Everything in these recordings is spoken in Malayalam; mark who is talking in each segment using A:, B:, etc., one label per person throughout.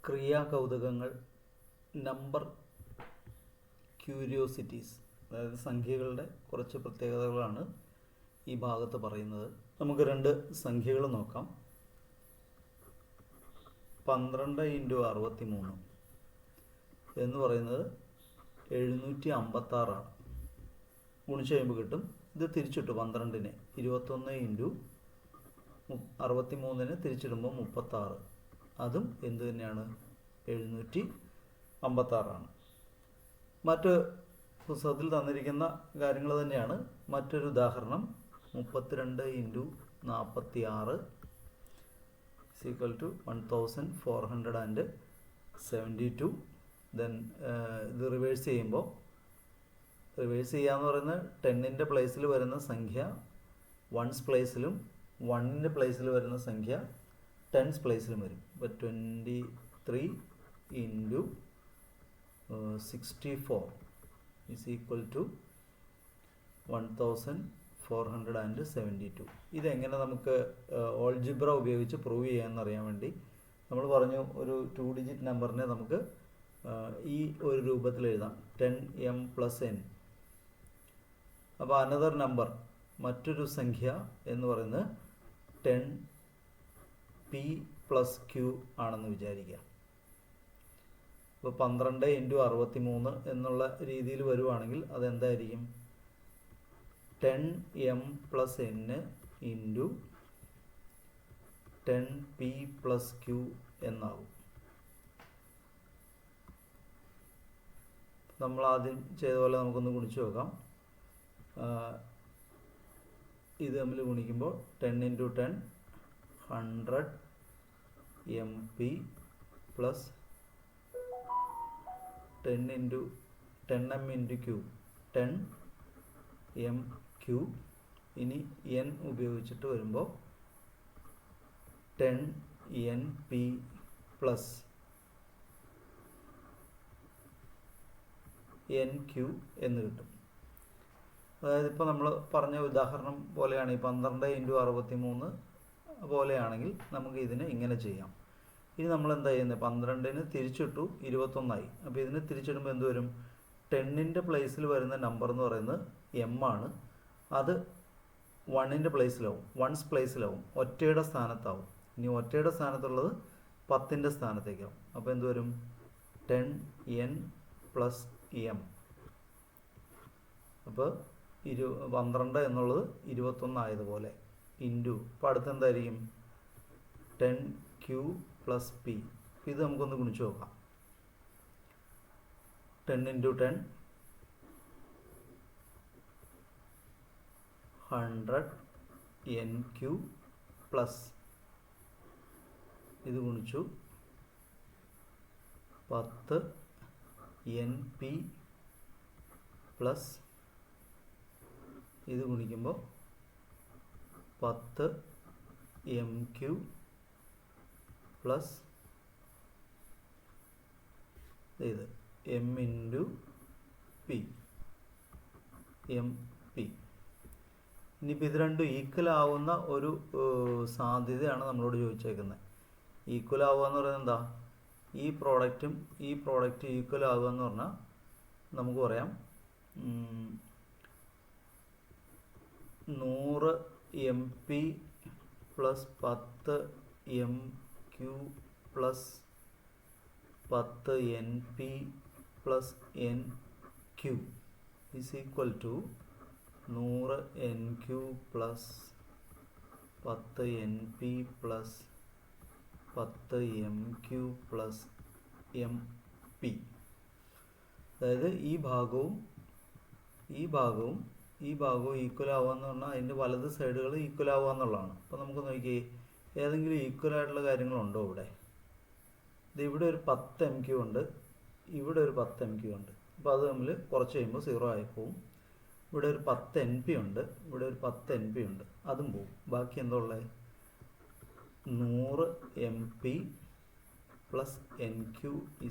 A: ക്രിയാകൗതുകങ്ങൾ, നമ്പർ ക്യൂരിയോസിറ്റീസ്, അതായത് സംഖ്യകളുടെ കുറച്ച് പ്രത്യേകതകളാണ് ഈ ഭാഗത്ത് പറയുന്നത്. നമുക്ക് രണ്ട് സംഖ്യകൾ നോക്കാം. 12 × 63 എന്ന് പറയുന്നത് 756 ആണ്. ഗുണിച്ച് കഴിയുമ്പോൾ കിട്ടും. ഇത് തിരിച്ചിട്ടു 12-നെ 21 × 63-നെ തിരിച്ചിടുമ്പോൾ 36. അതും എന്ത് തന്നെയാണ്? 756 ആണ്. മറ്റ് പുസ്തകത്തിൽ തന്നിരിക്കുന്ന കാര്യങ്ങൾ തന്നെയാണ്. മറ്റൊരു ഉദാഹരണം 32 × 46 = 1472. ദെൻ ഇത് റിവേഴ്സ് ചെയ്യുമ്പോൾ, റിവേഴ്സ് ചെയ്യാന്ന് പറയുന്നത് 10-ൻ്റെ പ്ലേസിൽ വരുന്ന സംഖ്യ 1's പ്ലേസിലും 1-ൻ്റെ പ്ലേസിൽ വരുന്ന സംഖ്യ 10's പ്ലേസിലും വരും. ഇപ്പോൾ 23 × 64 = 1472. ഇതെങ്ങനെ നമുക്ക് ഓൾജിബ്ര ഉപയോഗിച്ച് പ്രൂവ് ചെയ്യാമെന്നറിയാൻ വേണ്ടി നമ്മൾ പറഞ്ഞു, ഒരു 2 ഡിജിറ്റ് നമ്പറിനെ നമുക്ക് ഈ ഒരു രൂപത്തിൽ എഴുതാം: 10m + n. അപ്പോൾ അനദർ നമ്പർ, മറ്റൊരു സംഖ്യ എന്ന് പറയുന്നത് 10p + q ആണെന്ന് വിചാരിക്കുക. ഇപ്പോൾ 12 × 63 എന്നുള്ള രീതിയിൽ വരുവാണെങ്കിൽ അതെന്തായിരിക്കും? 10m + n × 10p + q എന്നാകും. നമ്മൾ ആദ്യം ചെയ്ത പോലെ നമുക്കൊന്ന് ഗുണിച്ച് നോക്കാം. ഇത് തമ്മിൽ ഗുണിക്കുമ്പോൾ 10 × 10 100 mp + 10m × q 10mq. ഇനി n ഉപയോഗിച്ചിട്ട് വരുമ്പോൾ 10np + nq എന്ന് കിട്ടും. അതായത് ഇപ്പോൾ നമ്മൾ പറഞ്ഞ ഉദാഹരണം പോലെയാണ്. ഈ 12 × 63 പോലെയാണെങ്കിൽ നമുക്ക് ഇതിനെ ഇങ്ങനെ ചെയ്യാം. ഇനി നമ്മൾ എന്താ ചെയ്യുന്നത്? 12-ന് തിരിച്ചിട്ടു, 21 അപ്പോൾ ഇതിന് തിരിച്ചിടുമ്പോൾ എന്ത് വരും? 10-ൻ്റെ പ്ലേസിൽ വരുന്ന നമ്പർ എന്ന് പറയുന്നത് m ആണ്. അത് 1-ൻ്റെ പ്ലേസിലാവും, 1's പ്ലേസിലാവും, ഒറ്റയുടെ സ്ഥാനത്താവും. ഇനി ഒറ്റയുടെ സ്ഥാനത്തുള്ളത് 10-ൻ്റെ സ്ഥാനത്തേക്കാവും. അപ്പോൾ എന്ത് വരും? 10n + m. അപ്പോൾ 12 എന്നുള്ളത് 21 ആയതുപോലെ ഇൻറ്റു, അപ്പോൾ അടുത്തെന്തായിരിക്കും? 10q + p. ഇത് നമുക്കൊന്ന് ഗുണിച്ച് നോക്കാം. 10 × 10 100 nq പ്ലസ് ഇത് ഗുണിച്ചു 10 np പ്ലസ് ഇത് ഗുണിക്കുമ്പോൾ 10 mq പ്ലസ് ഇത് m × p mp. ഇനിയിപ്പോൾ ഇത് രണ്ടും ഈക്വൽ ആവുന്ന ഒരു സാധ്യതയാണ് നമ്മളോട് ചോദിച്ചേക്കുന്നത്. ഈക്വൽ ആവുക എന്ന് പറയുന്നത് എന്താ? ഈ പ്രോഡക്റ്റും ഈ പ്രോഡക്റ്റ് ഈക്വൽ ആവുക എന്ന് പറഞ്ഞാൽ നമുക്ക് പറയാം 100 mp + 10 mq + 10 np + nq = 100 nq + 10 np + 10 mq + mp. അതായത് ഈ ഭാഗവും ഈക്വൽ ആവുക എന്ന് പറഞ്ഞാൽ അതിൻ്റെ വലത് സൈഡുകൾ ഈക്വൽ ആവുക എന്നുള്ളതാണ്. അപ്പോൾ നമുക്ക് നോക്കി ഏതെങ്കിലും ഈക്വൽ ആയിട്ടുള്ള കാര്യങ്ങളുണ്ടോ ഇവിടെ? ഇവിടെ ഒരു 10 mq ഉണ്ട്, ഇവിടെ ഒരു 10 mq ഉണ്ട്. അപ്പോൾ അത് തമ്മിൽ കുറച്ച് കഴിയുമ്പോൾ 0 ആയിപ്പോവും. ഇവിടെ ഒരു 10 np ഉണ്ട്, ഇവിടെ ഒരു 10 np ഉണ്ട്, അതും പോവും. ബാക്കി എന്താ ഉള്ളത്? 100 mp + nq =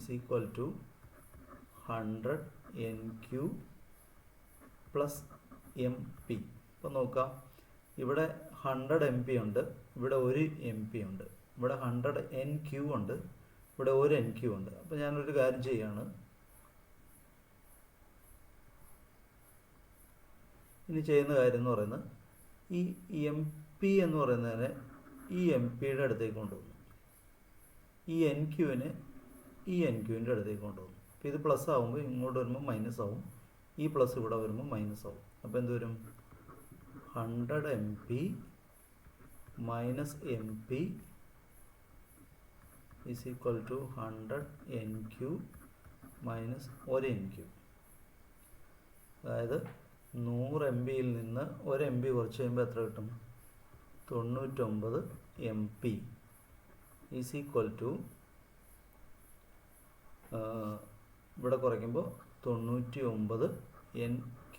A: 100 nq + mp. ഇപ്പോൾ നോക്കാം, ഇവിടെ 100 mp ഉണ്ട്, ഇവിടെ 1 mp ഉണ്ട്, ഇവിടെ 100 nq ഉണ്ട്, ഇവിടെ ഒരു എൻ ക്യൂ ഉണ്ട്. അപ്പോൾ ഞാനൊരു കാര്യം ചെയ്യാണ്. ഇനി ചെയ്യുന്ന കാര്യം എന്ന് പറയുന്നത് ഈ എം പി എന്ന് പറയുന്നതിനെ ഈ എം പിയുടെ അടുത്തേക്ക് കൊണ്ടുവന്നു, ഈ എൻ ക്യൂവിനെ ഈ എൻ ക്യൂവിൻ്റെ അടുത്തേക്ക് കൊണ്ടുവന്നു. അപ്പോൾ ഇത് പ്ലസ് ആകുമ്പോൾ ഇങ്ങോട്ട് വരുമ്പോൾ മൈനസ് ആവും, ഈ പ്ലസ് ഇവിടെ വരുമ്പോൾ മൈനസ് ആവും. അപ്പോൾ എന്ത് വരും? 100 MP minus M P is equal to 100 NQ minus 1 NQ. അതായത് 100 MBയിൽ നിന്ന് 1 MB കുറച്ച് കഴിയുമ്പോൾ എത്ര കിട്ടും? 99 MP ഈസ് ഈക്വൽ ടു ഇവിടെ കുറയ്ക്കുമ്പോൾ 99 NQ.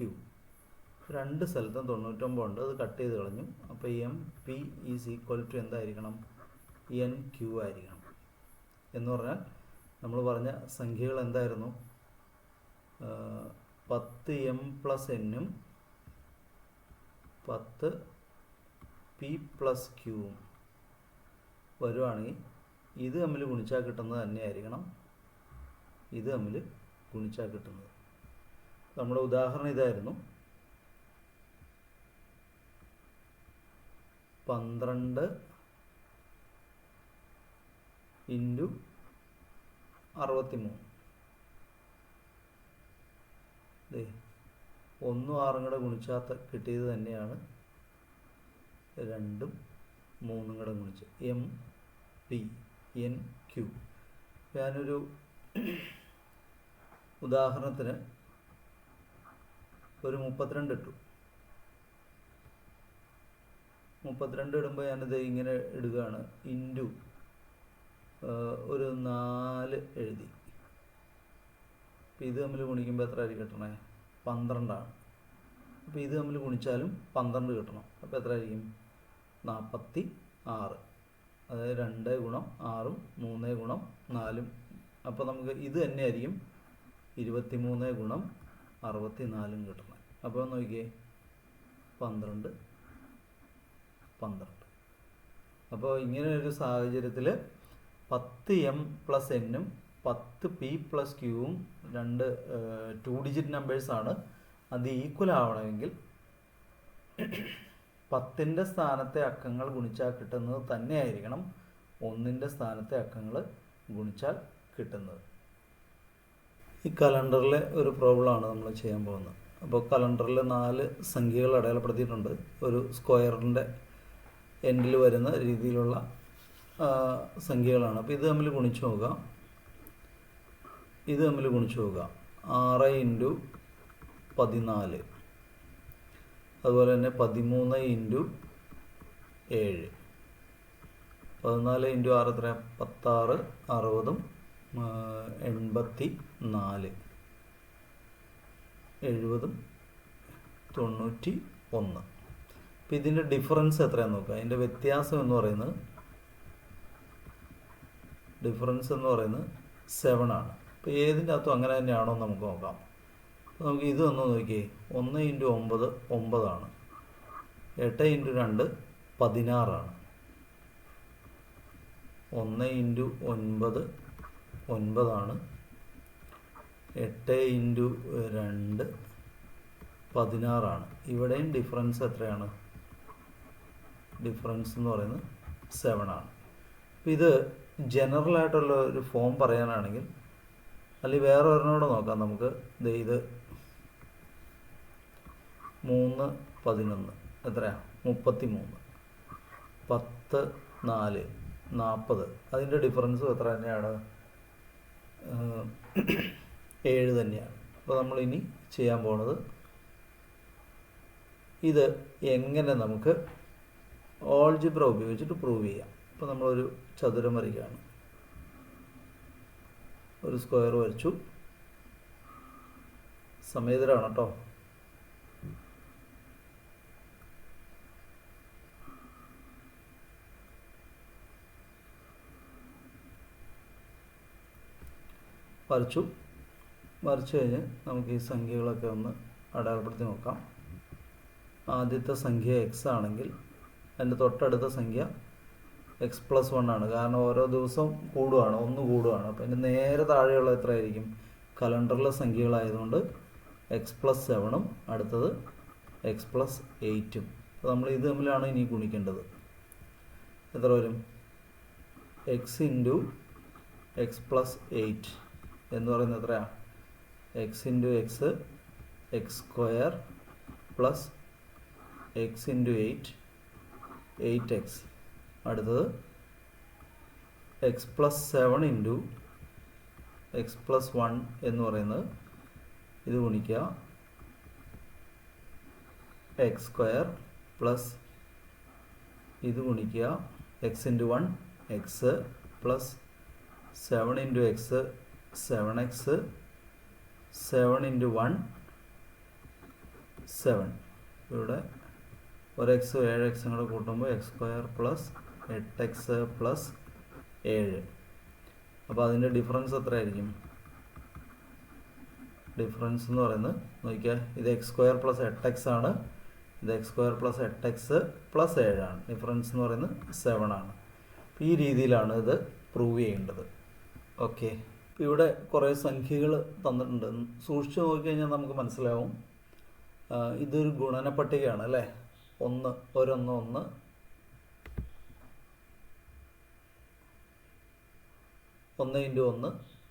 A: രണ്ട് സ്ഥലത്തും 99 ഉണ്ട്, അത് കട്ട് ചെയ്ത് കളഞ്ഞു. അപ്പോൾ MP ഈസ് ഈക്വൽ ടു എന്തായിരിക്കണം? NQ ആയിരിക്കണം. എന്ന് പറഞ്ഞാൽ നമ്മൾ പറഞ്ഞ സംഖ്യകൾ എന്തായിരുന്നു? 10M പ്ലസ് Nഉം 10P പ്ലസ് Qവും വരുവാണെങ്കിൽ ഇത് തമ്മിൽ ഗുണിച്ചാൽ കിട്ടുന്നത് തന്നെയായിരിക്കണം ഇത് തമ്മിൽ ഗുണിച്ചാൽ കിട്ടുന്നത്. നമ്മുടെ ഉദാഹരണം ഇതായിരുന്നു. 12 ഇൻറ്റു 63. 1ഉം 6ഉം കൂടെ ഗുണിച്ചാൽ കിട്ടിയത് തന്നെയാണ് 2ഉം 3ഉം കൂടെ ഗുണിച്ച് MP NQ. ഞാനൊരു ഉദാഹരണത്തിന് ഒരു 32 ഇട്ടു. 32 ഇടുമ്പോൾ ഞാനിത് ഇങ്ങനെ ഇടുകയാണ്. ഇൻറ്റു ഒരു 4 എഴുതി. അപ്പോൾ ഇത് തമ്മിൽ ഗുണിക്കുമ്പോൾ എത്ര ആയിരിക്കും കിട്ടണേ? 12 ആണ്. അപ്പോൾ ഇത് തമ്മിൽ ഗുണിച്ചാലും 12 കിട്ടണം. അപ്പോൾ എത്ര ആയിരിക്കും? 46. അതായത് 2 ഗുണം 6ഉം 3 ഗുണം 4ഉം. അപ്പോൾ നമുക്ക് ഇത് തന്നെയായിരിക്കും 23 ഗുണം 64ഉം കിട്ടണം. അപ്പോൾ നോക്കിയേ 12. അപ്പോൾ ഇങ്ങനെ ഒരു സാഹചര്യത്തിൽ 10M പ്ലസ് Nഉം 10P പ്ലസ് Qവും രണ്ട് 2 ഡിജിറ്റ് നമ്പേഴ്സാണ്. അത് ഈക്വൽ ആവണമെങ്കിൽ 10ൻ്റെ സ്ഥാനത്തെ അക്കങ്ങൾ ഗുണിച്ചാൽ കിട്ടുന്നത് തന്നെയായിരിക്കണം 1ൻ്റെ സ്ഥാനത്തെ അക്കങ്ങൾ ഗുണിച്ചാൽ കിട്ടുന്നത്. ഈ കലണ്ടറിലെ ഒരു പ്രോബ്ലമാണ് നമ്മൾ ചെയ്യാൻ പോകുന്നത്. അപ്പോൾ കലണ്ടറിൽ 4 സംഖ്യകൾ അടയാളപ്പെടുത്തിയിട്ടുണ്ട്. ഒരു സ്ക്വയറിൻ്റെ എൻഡിൽ വരുന്ന രീതിയിലുള്ള സംഖ്യകളാണ്. അപ്പോൾ ഇത് തമ്മിൽ ഗുണിച്ച് നോക്കാം. 6 ഇൻറ്റു 14, അതുപോലെ തന്നെ 13 ഇൻറ്റു 7. 14 ഇൻറ്റു 6 എത്ര? 16, 60, 84, 70, 91. അപ്പോൾ ഇതിൻ്റെ ഡിഫറൻസ് എത്രയാണെന്ന് നോക്കുക. അതിൻ്റെ വ്യത്യാസം എന്ന് പറയുന്നത് 7 ആണ്. അപ്പോൾ ഏതിൻ്റെ അകത്തും അങ്ങനെ തന്നെയാണോ എന്ന് നമുക്ക് നോക്കാം. അപ്പോൾ നമുക്ക് ഇത് ഒന്ന് നോക്കിയേ. 1 ഇൻറ്റു 9 9 ആണ്. 8 ഇൻറ്റു 2 16 ആണ്. 1 ഇൻറ്റു 9 9 ആണ്. 8 ഇൻറ്റു 2 16 ആണ്. ഇവിടെയും ഡിഫറൻസ് എത്രയാണ്? ഡിഫറൻസ് എന്ന് പറയുന്നത് 7 ആണ്. അപ്പോൾ ഇത് ജനറലായിട്ടുള്ള ഒരു ഫോം പറയാനാണെങ്കിൽ, അല്ലെങ്കിൽ വേറെ ഒരെണ്ണോടെ നോക്കാം നമുക്ക്. ഇത് 3 11 എത്രയാണ്? 33. 10 4 40. അതിൻ്റെ ഡിഫറൻസും എത്ര തന്നെയാണ്? 7 തന്നെയാണ്. അപ്പോൾ നമ്മളിനി ചെയ്യാൻ പോണത് ഇത് എങ്ങനെ നമുക്ക് ഓൾജിബ്ര ഉപയോഗിച്ചിട്ട് പ്രൂവ് ചെയ്യാം. അപ്പോൾ നമ്മളൊരു ചതുരം വരയ്ക്കുകയാണ്. ഒരു സ്ക്വയർ വരച്ചു. സമേതരാണ് കേട്ടോ. വരച്ചു കഴിഞ്ഞ് നമുക്ക് ഈ സംഖ്യകളൊക്കെ ഒന്ന് അടയാളപ്പെടുത്തി നോക്കാം. ആദ്യത്തെ സംഖ്യ x ആണെങ്കിൽ അതിൻ്റെ തൊട്ടടുത്ത സംഖ്യ x+1 ആണ്. കാരണം ഓരോ ദിവസം കൂടുകയാണ്, 1 കൂടുകയാണ്. അപ്പോൾ ഇതിന് നേരെ താഴെയുള്ള എത്രയായിരിക്കും? കലണ്ടറിലെ സംഖ്യകളായതുകൊണ്ട് x+7ഉം അടുത്തത് x+8ഉം. അപ്പോൾ നമ്മൾ ഇത് തമ്മിലാണ് ഇനി ഗുണിക്കേണ്ടത്. എത്ര വരും? x ഇൻറ്റു x+8 എന്ന് പറയുന്നത് എത്രയാണ്? x into X, x² plus x into 8, 8x. അടുത്തത് x+7 ഇൻറ്റു x+1 എന്ന് പറയുന്നത് ഇത് ഗുണിക്കുക x² പ്ലസ് ഇത് ഗുണിക്കുക x into 1 x plus 7 into X 7x, 7 into 1 7. ഇവിടെ ഒരു x 7x കൂടെ കൂട്ടുമ്പോൾ x² പ്ലസ് 8x പ്ലസ് 7. അപ്പോൾ അതിൻ്റെ ഡിഫറൻസ് എത്രയായിരിക്കും? ഡിഫറൻസ് എന്ന് പറയുന്നത് നോക്കിയാൽ ഇത് x² പ്ലസ് 8x ആണ്, ഇത് x² പ്ലസ് 8x പ്ലസ് 7 ആണ്. ഡിഫറൻസ് എന്ന് പറയുന്നത് 7 ആണ്. ഈ രീതിയിലാണ് ഇത് പ്രൂവ് ചെയ്യേണ്ടത്. ഓക്കെ, ഇവിടെ കുറേ സംഖ്യകൾ തന്നിട്ടുണ്ട്. സൂക്ഷിച്ച് നോക്കിക്കഴിഞ്ഞാൽ നമുക്ക് മനസ്സിലാവും ഇതൊരു ഗുണന പട്ടികയാണ് അല്ലേ. 1 ഒരൊന്ന് 1, 1 into 1,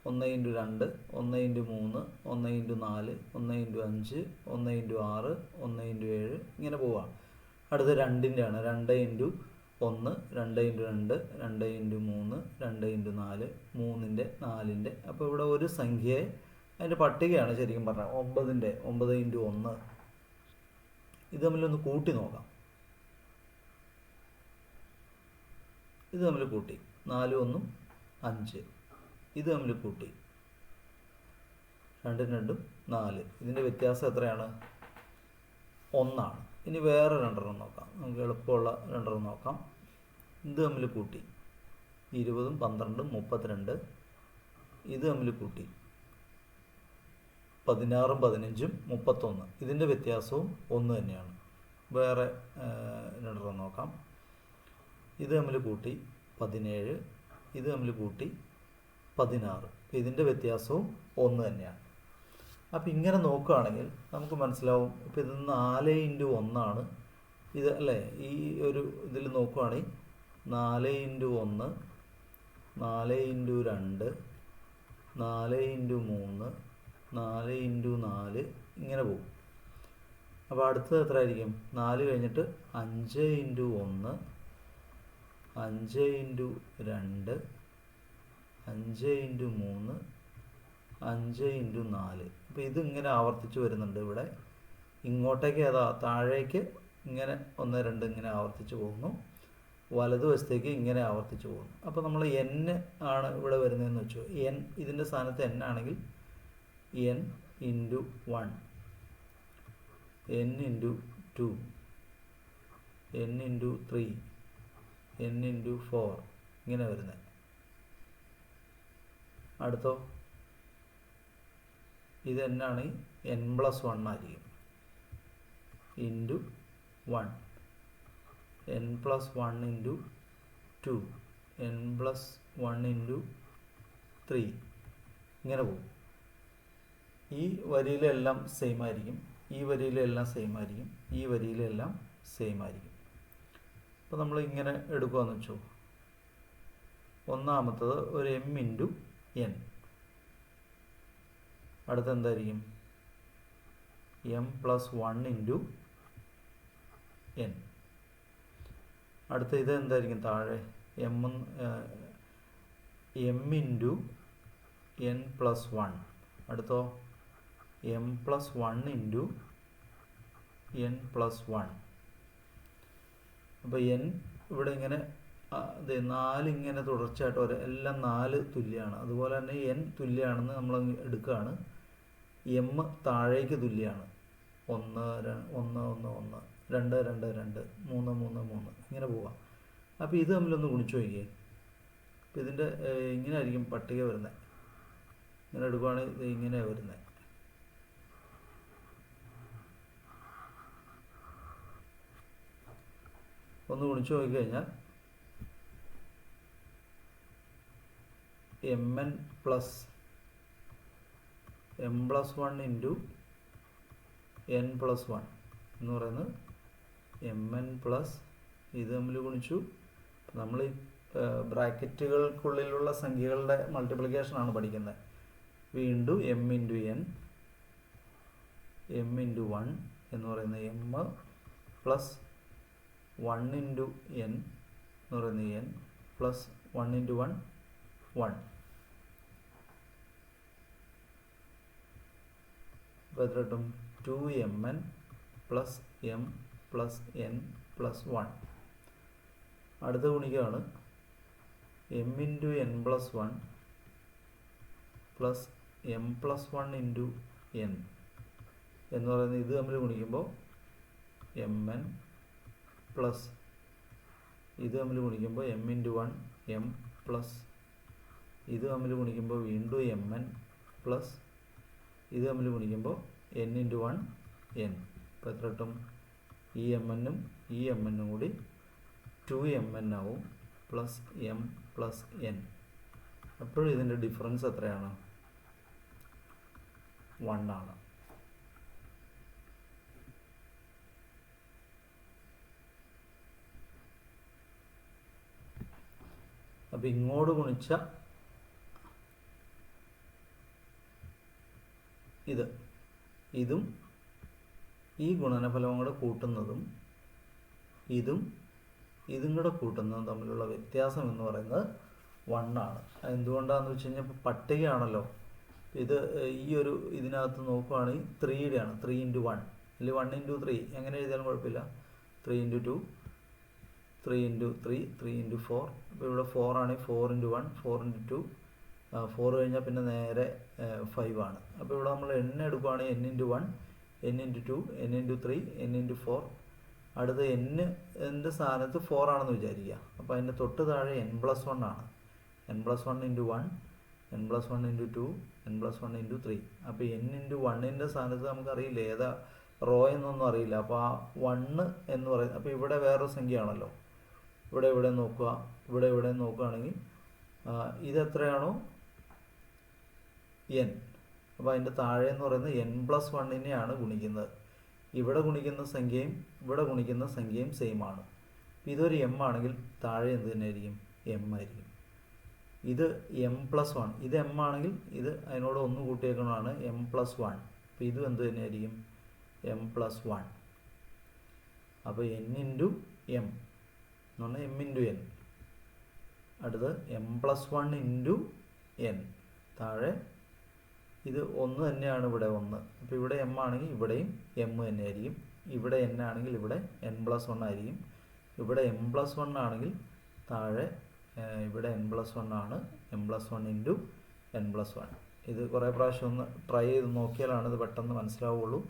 A: 1 into 2, 1 into 3, 1 into 4, 1 into 5, 1 into 6, 1 into 7 ഇങ്ങനെ പോവാം. അടുത്ത് 2ൻ്റെ ആണ്. 2 ഇൻറ്റു 1, 2 ഇൻറ്റു 2, 2 ഇൻറ്റു 3, 2 ഇൻറ്റു 4, 3ൻ്റെ 4ൻ്റെ. അപ്പോൾ ഇവിടെ ഒരു സംഖ്യയെ അതിൻ്റെ പട്ടികയാണ് ശരിക്കും പറഞ്ഞാൽ 9ൻ്റെ 9 ഇൻറ്റു 1. ഇത് തമ്മിലൊന്ന് കൂട്ടി നോക്കാം. ഇത് തമ്മിൽ കൂട്ടി 4 1 5. ഇത് തമ്മിൽ കൂട്ടി 2 2 4. ഇതിൻ്റെ വ്യത്യാസം എത്രയാണ്? 1 ആണ്. ഇനി വേറെ രണ്ടെണ്ണം നോക്കാം. നമുക്ക് എളുപ്പമുള്ള രണ്ടെണ്ണം നോക്കാം. ഇത് തമ്മിൽ കൂട്ടി 20 12 32. ഇത് തമ്മിൽ കൂട്ടി 16 15 31. ഇതിൻ്റെ വ്യത്യാസവും 1 തന്നെയാണ്. വേറെ രണ്ടെണ്ണം നോക്കാം. ഇത് തമ്മിൽ കൂട്ടി 17. ഇത് തമ്മിൽ കൂട്ടി 16. ഇതിൻ്റെ വ്യത്യാസവും 1 തന്നെയാണ്. അപ്പോൾ ഇങ്ങനെ നോക്കുകയാണെങ്കിൽ നമുക്ക് മനസ്സിലാവും. ഇപ്പോൾ ഇത് 4 ഇൻറ്റു 1 ആണ് ഇത് അല്ലേ. ഈ ഒരു ഇതിൽ നോക്കുകയാണെങ്കിൽ 4 ഇൻറ്റു 1, 4 ഇൻറ്റു 2, 4 ഇൻറ്റു 3, 4 ഇൻറ്റു 4 ഇങ്ങനെ പോകും. അപ്പോൾ അടുത്തത് എത്ര ആയിരിക്കും? 4 കഴിഞ്ഞിട്ട് 5 ഇൻറ്റു 1, 5 ഇൻറ്റു 2, 5 ഇൻറ്റു 3, 5 ഇൻറ്റു 4. അപ്പോൾ ഇതിങ്ങനെ ആവർത്തിച്ച് വരുന്നുണ്ട്. ഇവിടെ ഇങ്ങോട്ടേക്ക് താഴേക്ക് ഇങ്ങനെ 1 2 ഇങ്ങനെ ആവർത്തിച്ച് പോകുന്നു. വലതുവശത്തേക്ക് ഇങ്ങനെ ആവർത്തിച്ച് പോകുന്നു. അപ്പോൾ നമ്മൾ n ആണ് ഇവിടെ വരുന്നതെന്ന് വെച്ചു. n ഇതിൻ്റെ സ്ഥാനത്ത് n ആണെങ്കിൽ n into 1, n into 2, n into 3, n into 4 ഇങ്ങനെ വരുന്നത്. അടുത്തോ ഇത് എന്നാണ് n+1 ആയിരിക്കും. Into 1, n+1 into 2, n+1 into 3 ഇങ്ങനെ പോകും. ഈ വരിയിലെല്ലാം സെയിം ആയിരിക്കും, ഈ വരിയിലെല്ലാം സെയിം ആയിരിക്കും, ഈ വരിയിലെല്ലാം സെയിം ആയിരിക്കും. അപ്പോൾ നമ്മൾ ഇങ്ങനെ എടുക്കുകയെന്ന് വെച്ചോ. ഒന്നാമത്തത് ഒരു m ഇൻറ്റു n. അടുത്ത എന്തായിരിക്കും? m+1 into n. അടുത്ത ഇത് എന്തായിരിക്കും? താഴെ m ഇൻറ്റു n+1. അടുത്തോ m+1 ഇൻറ്റു n+1. അപ്പോൾ n ഇവിടെ ഇങ്ങനെ 4 ഇങ്ങനെ തുടർച്ചയായിട്ട് എല്ലാം 4 തുല്യമാണ്. അതുപോലെ തന്നെ n തുല്യമാണെന്ന് നമ്മൾ എടുക്കുകയാണ്. m താഴേക്ക് തുല്യമാണ്. 1 1 1 1, 2 2 2, 3 3 3 ഇങ്ങനെ പോവാം. അപ്പോൾ ഇത് തമ്മിലൊന്ന് ഗുണിച്ച് നോക്കിയേ. അപ്പോൾ ഇതിൻ്റെ ഇങ്ങനെ ആയിരിക്കും പട്ടിക വരുന്നത്. ഇങ്ങനെ എടുക്കുകയാണെങ്കിൽ ഇത് ഇങ്ങനെയാണ് വരുന്നത്. ഒന്ന് ഗുണിച്ച് നോക്കിക്കഴിഞ്ഞാൽ M N plus M plus one into N plus one എന്ന് പറയുന്നത് എം എൻ പ്ലസ് ഇത് തമ്മിൽ ഗുണിച്ചു. നമ്മൾ ഈ ബ്രാക്കറ്റുകൾക്കുള്ളിലുള്ള സംഖ്യകളുടെ മൾട്ടിപ്ലിക്കേഷനാണ് പഠിക്കുന്നത്. വീണ്ടും M into N M into one എന്ന് പറയുന്നത് M plus one into N എന്ന് പറയുന്നത് N plus one into one 1. അപ്പോൾ എത്ര കിട്ടും? 2mn plus M plus N plus 1. അടുത്ത ഗുണികയാണ് M into N plus 1 plus M plus 1 into N എന്ന് പറയുന്നത് ഇത് തമ്മിൽ ഗുണിക്കുമ്പോൾ എം എൻ പ്ലസ് ഇത് തമ്മിൽ ഗുണിക്കുമ്പോൾ എം ഇൻറ്റു 1 എം പ്ലസ് ഇത് തമ്മിൽ ഗുണിക്കുമ്പോൾ വീണ്ടും എം എൻ പ്ലസ് ഇത് തമ്മിൽ ഗുണിക്കുമ്പോൾ എൻ ഇൻറ്റു 1 എൻ. ഇപ്പോൾ എത്ര കിട്ടും? ഈ എം എന്നും കൂടി 2mn ആവും പ്ലസ് എം പ്ലസ് എൻ. അപ്പോഴും ഇതിൻ്റെ ഡിഫറൻസ് എത്രയാണ്? 1 ആണ്. അപ്പോൾ ഇങ്ങോട്ട് ഗുണിച്ച ഇതും ഈ ഗുണനഫലവും കൂടെ കൂട്ടുന്നതും ഇതും കൂടെ കൂട്ടുന്നതും തമ്മിലുള്ള വ്യത്യാസം എന്ന് പറയുന്നത് 1 ആണ്. എന്തുകൊണ്ടാണെന്ന് വെച്ച് കഴിഞ്ഞാൽ ഇപ്പോൾ പട്ടികയാണല്ലോ. ഇത് ഈ ഒരു ഇതിനകത്ത് നോക്കുകയാണെങ്കിൽ 3യുടെയാണ്. 3 ഇൻറ്റു 1 അല്ലെങ്കിൽ 1 ഇൻറ്റു 3 എങ്ങനെ എഴുതിയാലും കുഴപ്പമില്ല. 3 ഇൻറ്റു 2 3 ഇൻറ്റു 3 3 ഇൻറ്റു 4. അപ്പോൾ ഇവിടെ 4 ആണെങ്കിൽ 4 ഇൻറ്റു 1 4 ഇൻറ്റു 2 4 കഴിഞ്ഞാൽ പിന്നെ നേരെ 5 ആണ്. അപ്പോൾ ഇവിടെ നമ്മൾ n എടുക്കുകയാണെങ്കിൽ n into 1 n into 2 n into 3 n into 4. അടുത്ത് എൻ്റെ സ്ഥാനത്ത് 4 ആണെന്ന് വിചാരിക്കുക. അപ്പോൾ അതിൻ്റെ തൊട്ട് താഴെ n പ്ലസ് 1 ആണ്. n plus 1 into 1 n plus 1 into 2 n plus 1 into 3. അപ്പോൾ n ഇൻറ്റു 1ൻ്റെ സ്ഥാനത്ത് നമുക്കറിയില്ല ഏതാ റോ എന്നൊന്നും അറിയില്ല. അപ്പോൾ ആ 1 എന്ന് പറയുന്നത് അപ്പോൾ ഇവിടെ വേറൊരു സംഖ്യയാണല്ലോ. ഇവിടെ നോക്കുക, ഇവിടെ നോക്കുകയാണെങ്കിൽ ഇതെത്രയാണോ n. അപ്പോൾ അതിൻ്റെ താഴെ എന്ന് പറയുന്നത് n പ്ലസ് 1നെയാണ് ഗുണിക്കുന്നത്. ഇവിടെ ഗുണിക്കുന്ന സംഖ്യയും ഇവിടെ ഗുണിക്കുന്ന സംഖ്യയും സെയിം ആണ്. ഇതൊരു m ആണെങ്കിൽ താഴെ എന്ത് തന്നെ ആയിരിക്കും? m ആയിരിക്കും. ഇത് m പ്ലസ് 1 ഇത് m ആണെങ്കിൽ ഇത് അതിനോട് ഒന്ന് കൂട്ടിയേക്കുന്നതാണ് m പ്ലസ് 1. അപ്പോൾ ഇതും എന്ത് തന്നെ ആയിരിക്കും? m plus 1. അപ്പോൾ n ഇൻറ്റു m എന്ന് പറഞ്ഞാൽ m ഇൻറ്റു n. അടുത്ത് m പ്ലസ് 1 ഇൻറ്റു n. താഴെ ഇത് 1 തന്നെയാണ് ഇവിടെ 1. അപ്പോൾ ഇവിടെ m ആണെങ്കിൽ ഇവിടെയും m തന്നെ ആയിരിക്കും. ഇവിടെ n ആണെങ്കിൽ ഇവിടെ n പ്ലസ് 1 ആയിരിക്കും. ഇവിടെ m പ്ലസ് 1 ആണെങ്കിൽ താഴെ ഇവിടെ n പ്ലസ് 1 ആണ്. m plus 1 into n plus 1. ഇത് കുറേ പ്രാവശ്യം ഒന്ന് ട്രൈ ചെയ്ത് നോക്കിയാലാണ് ഇത് പെട്ടെന്ന് മനസ്സിലാവുള്ളൂ.